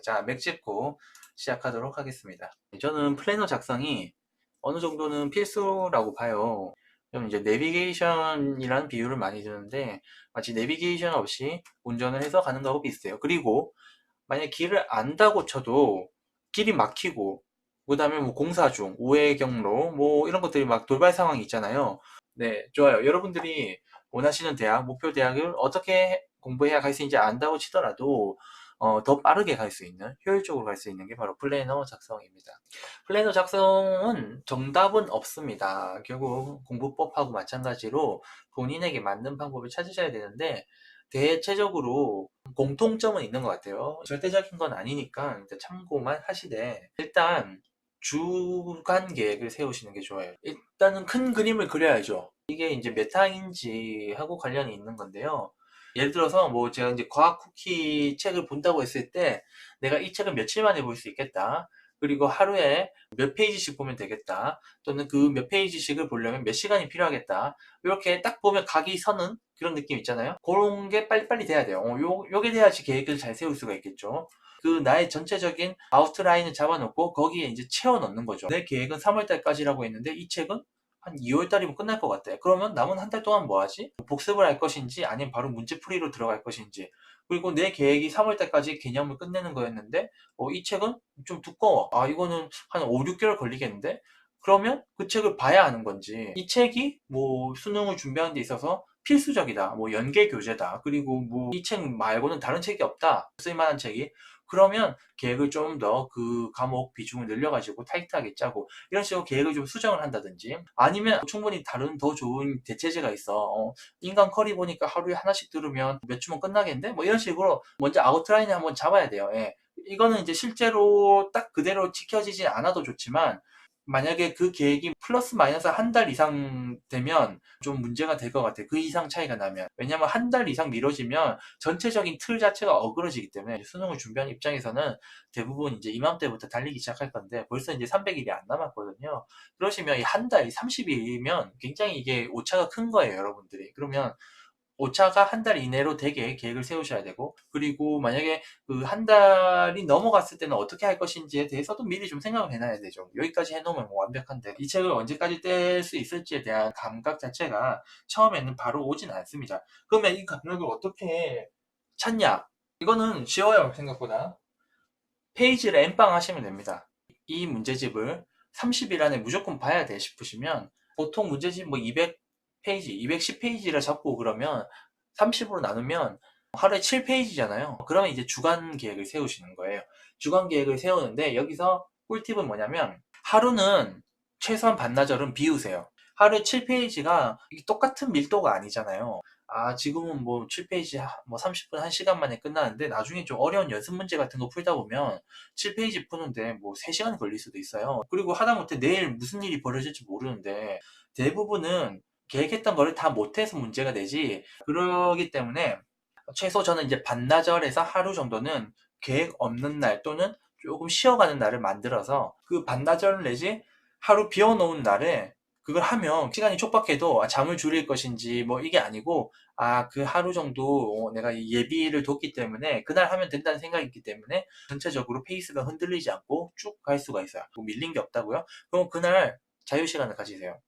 자, 맥 짚고 시작하도록 하겠습니다. 저는 플래너 작성이 어느 정도는 필수라고 봐요. 그럼 이제 내비게이션이라는 비유를 많이 드는데 마치 내비게이션 없이 운전을 해서 가는 거하고 비슷해요. 그리고 만약 길을 안다고 쳐도 길이 막히고 그 다음에 뭐 공사 중, 우회 경로 뭐 이런 것들이 막 돌발 상황이 있잖아요. 네, 좋아요. 여러분들이 원하시는 대학, 목표 대학을 어떻게 공부해야 갈 수 있는지 안다고 치더라도 더 빠르게 갈 수 있는, 효율적으로 갈 수 있는 게 바로 플래너 작성입니다. 플래너 작성은 정답은 없습니다. 결국 공부법하고 마찬가지로 본인에게 맞는 방법을 찾으셔야 되는데 대체적으로 공통점은 있는 것 같아요. 절대적인 건 아니니까 일단 참고만 하시되 일단 주간 계획을 세우시는 게 좋아요. 일단은 큰 그림을 그려야죠. 이게 이제 몇 항인지 하고 관련이 있는 건데요. 예를 들어서 뭐 제가 이제 과학 쿠키 책을 본다고 했을 때 내가 이 책을 며칠 만에 볼 수 있겠다. 그리고 하루에 몇 페이지씩 보면 되겠다. 또는 그 몇 페이지씩을 보려면 몇 시간이 필요하겠다. 이렇게 딱 보면 각이 서는 그런 느낌 있잖아요. 그런 게 빨리빨리 돼야 돼요. 요게 돼야지 계획을 잘 세울 수가 있겠죠. 그 나의 전체적인 아웃라인을 잡아놓고 거기에 이제 채워 넣는 거죠. 내 계획은 3월달까지라고 했는데 이 책은 한 2월달이면 끝날 것 같아. 그러면 남은 한 달 동안 뭐 하지? 복습을 할 것인지 아니면 바로 문제풀이로 들어갈 것인지. 그리고 내 계획이 3월달까지 개념을 끝내는 거였는데 이 책은 좀 두꺼워. 아 이거는 한 5, 6개월 걸리겠는데? 그러면 그 책을 봐야 하는 건지 이 책이 뭐 수능을 준비하는 데 있어서 필수적이다. 뭐 연계 교재다. 그리고 뭐 이 책 말고는 다른 책이 없다. 쓸만한 책이. 그러면 계획을 좀 더 그 과목 비중을 늘려가지고 타이트하게 짜고 이런 식으로 계획을 좀 수정을 한다든지 아니면 충분히 다른 더 좋은 대체제가 있어. 인간 커리 보니까 하루에 하나씩 들으면 몇 주면 끝나겠는데? 뭐 이런 식으로 먼저 아웃라인을 한번 잡아야 돼요. 예. 이거는 이제 실제로 딱 그대로 지켜지지 않아도 좋지만 만약에 그 계획이 플러스 마이너스 한 달 이상 되면 좀 문제가 될 것 같아요. 그 이상 차이가 나면. 왜냐면 한 달 이상 미뤄지면 전체적인 틀 자체가 어그러지기 때문에 수능을 준비하는 입장에서는 대부분 이제 이맘때부터 달리기 시작할 건데 벌써 이제 300일이 안 남았거든요. 그러시면 이 한 달, 30일이면 굉장히 이게 오차가 큰 거예요, 여러분들이. 그러면 오차가 한 달 이내로 되게 계획을 세우셔야 되고 그리고 만약에 그 한 달이 넘어갔을 때는 어떻게 할 것인지에 대해서도 미리 좀 생각을 해놔야 되죠. 여기까지 해놓으면 뭐 완벽한데 이 책을 언제까지 뗄 수 있을지에 대한 감각 자체가 처음에는 바로 오진 않습니다. 그러면 이 감각을 어떻게 찾냐? 이거는 쉬워요, 생각보다. 페이지를 엠빵 하시면 됩니다. 이 문제집을 30일 안에 무조건 봐야 돼 싶으시면 보통 문제집 뭐 200페이지, 210페이지를 잡고 그러면 30으로 나누면 하루에 7페이지잖아요. 그러면 이제 주간 계획을 세우시는 거예요. 주간 계획을 세우는데 여기서 꿀팁은 뭐냐면 하루는 최소한 반나절은 비우세요. 하루에 7페이지가 똑같은 밀도가 아니잖아요. 아, 지금은 뭐 7페이지 뭐 30분, 1시간 만에 끝나는데 나중에 좀 어려운 연습 문제 같은 거 풀다 보면 7페이지 푸는데 뭐 3시간 걸릴 수도 있어요. 그리고 하다못해 내일 무슨 일이 벌어질지 모르는데 대부분은 계획했던 거를 다 못해서 문제가 되지. 그러기 때문에 최소 저는 이제 반나절에서 하루 정도는 계획 없는 날 또는 조금 쉬어가는 날을 만들어서 그 반나절 내지 하루 비워놓은 날에 그걸 하면 시간이 촉박해도 잠을 줄일 것인지 뭐 이게 아니고 그 하루 정도 내가 예비를 뒀기 때문에 그날 하면 된다는 생각이 있기 때문에 전체적으로 페이스가 흔들리지 않고 쭉 갈 수가 있어요. 뭐 밀린 게 없다고요? 그럼 그날 자유시간을 가지세요.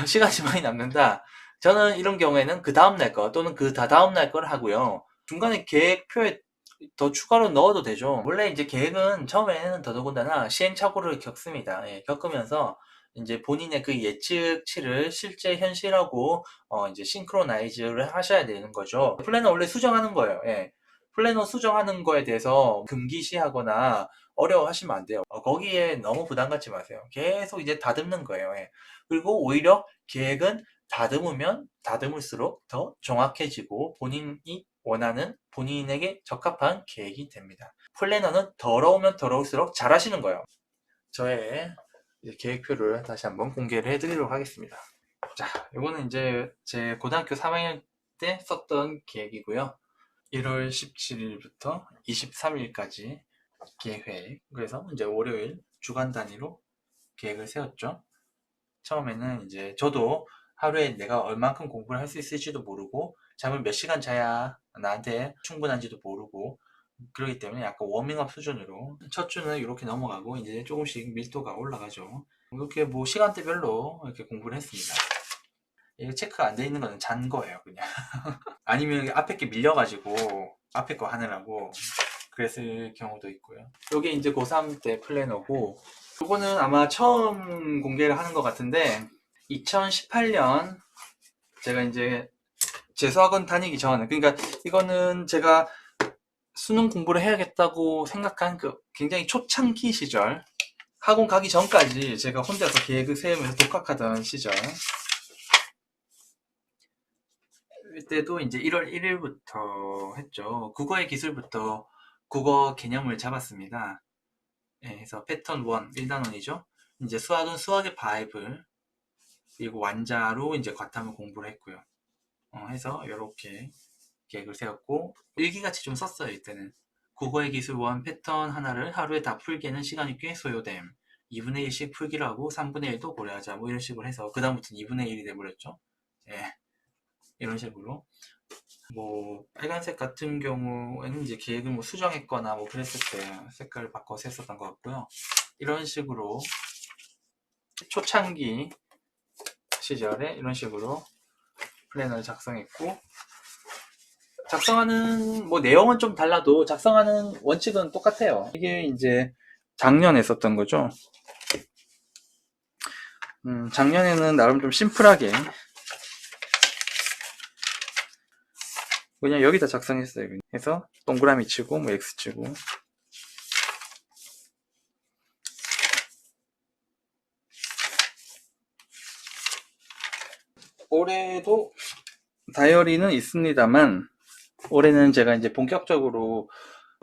시간이 많이 남는다. 저는 이런 경우에는 그 다음날 거 또는 그 다다음날 걸 하고요. 중간에 계획표에 더 추가로 넣어도 되죠. 원래 이제 계획은 처음에는 더더군다나 시행착오를 겪습니다. 예, 겪으면서 이제 본인의 그 예측치를 실제 현실하고 이제 싱크로나이즈를 하셔야 되는 거죠. 플래너 원래 수정하는 거예요. 예. 플래너 수정하는 거에 대해서 금기시하거나 어려워하시면 안 돼요. 거기에 너무 부담 갖지 마세요. 계속 이제 다듬는 거예요. 예. 그리고 오히려 계획은 다듬으면 다듬을수록 더 정확해지고 본인이 원하는 본인에게 적합한 계획이 됩니다. 플래너는 더러우면 더러울수록 잘하시는 거예요. 저의 계획표를 다시 한번 공개를 해드리도록 하겠습니다. 자, 이거는 이제 제 고등학교 3학년 때 썼던 계획이고요. 1월 17일부터 23일까지 계획. 그래서 이제 월요일 주간 단위로 계획을 세웠죠. 처음에는 이제 저도 하루에 내가 얼만큼 공부를 할 수 있을지도 모르고 잠을 몇 시간 자야 나한테 충분한지도 모르고 그렇기 때문에 약간 워밍업 수준으로 첫 주는 이렇게 넘어가고 이제 조금씩 밀도가 올라가죠. 이렇게 뭐 시간대별로 이렇게 공부를 했습니다. 이거 체크가 안 돼 있는 거는 잔 거예요, 그냥. 아니면 앞에 게 밀려가지고 앞에 거 하느라고 그랬을 경우도 있고요. 이게 이제 고3 때 플래너고, 이거는 아마 처음 공개를 하는 것 같은데 2018년 제가 이제 재수학원 다니기 전에, 그러니까 이거는 제가 수능 공부를 해야겠다고 생각한 그 굉장히 초창기 시절, 학원 가기 전까지 제가 혼자서 계획을 세우면서 독학하던 시절, 이때도 이제 1월 1일부터 했죠. 국어의 기술부터 국어 개념을 잡았습니다. 예, 그래서 패턴 1, 1단원이죠. 이제 수학은 수학의 바이블, 그리고 완자로 이제 과탐을 공부를 했고요. 해서 이렇게 계획을 세웠고, 일기같이 좀 썼어요, 이때는. 국어의 기술 1 패턴 하나를 하루에 다 풀기에는 시간이 꽤 소요됨. 2분의 1씩 풀기로 하고 3분의 1도 고려하자. 뭐 이런 식으로 해서 그다음부터는 2분의 1이 돼버렸죠. 예, 이런 식으로. 뭐 빨간색 같은 경우에는 이제 계획을 뭐 수정했거나 뭐 그랬을 때 색깔을 바꿔서 했었던 것 같고요. 이런 식으로 초창기 시절에 이런 식으로 플래너를 작성했고, 작성하는 뭐 내용은 좀 달라도 작성하는 원칙은 똑같아요. 이게 이제 작년에 썼던 거죠. 작년에는 나름 좀 심플하게 그냥 여기다 작성했어요. 그래서 동그라미 치고 뭐 X 치고. 올해도 다이어리는 있습니다만, 올해는 제가 이제 본격적으로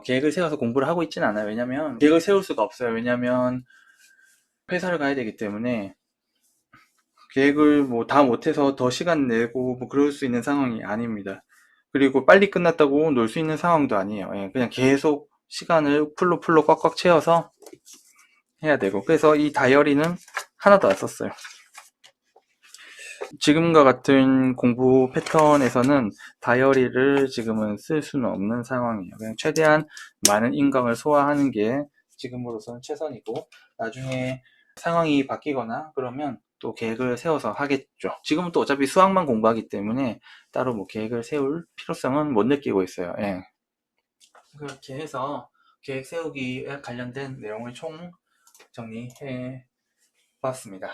계획을 세워서 공부를 하고 있지는 않아요. 왜냐면 계획을 세울 수가 없어요. 왜냐면 회사를 가야 되기 때문에 계획을 뭐 다 못해서 더 시간 내고 뭐 그럴 수 있는 상황이 아닙니다. 그리고 빨리 끝났다고 놀 수 있는 상황도 아니에요. 예, 그냥 계속 시간을 풀로 꽉꽉 채워서 해야 되고, 그래서 이 다이어리는 하나도 안 썼어요. 지금과 같은 공부 패턴에서는 다이어리를 지금은 쓸 수는 없는 상황이에요. 그냥 최대한 많은 인강을 소화하는 게 지금으로서는 최선이고, 나중에 상황이 바뀌거나 그러면 또 계획을 세워서 하겠죠. 지금은 또 어차피 수학만 공부하기 때문에 따로 뭐 계획을 세울 필요성은 못 느끼고 있어요. 예. 그렇게 해서 계획 세우기에 관련된 내용을 총 정리해 봤습니다.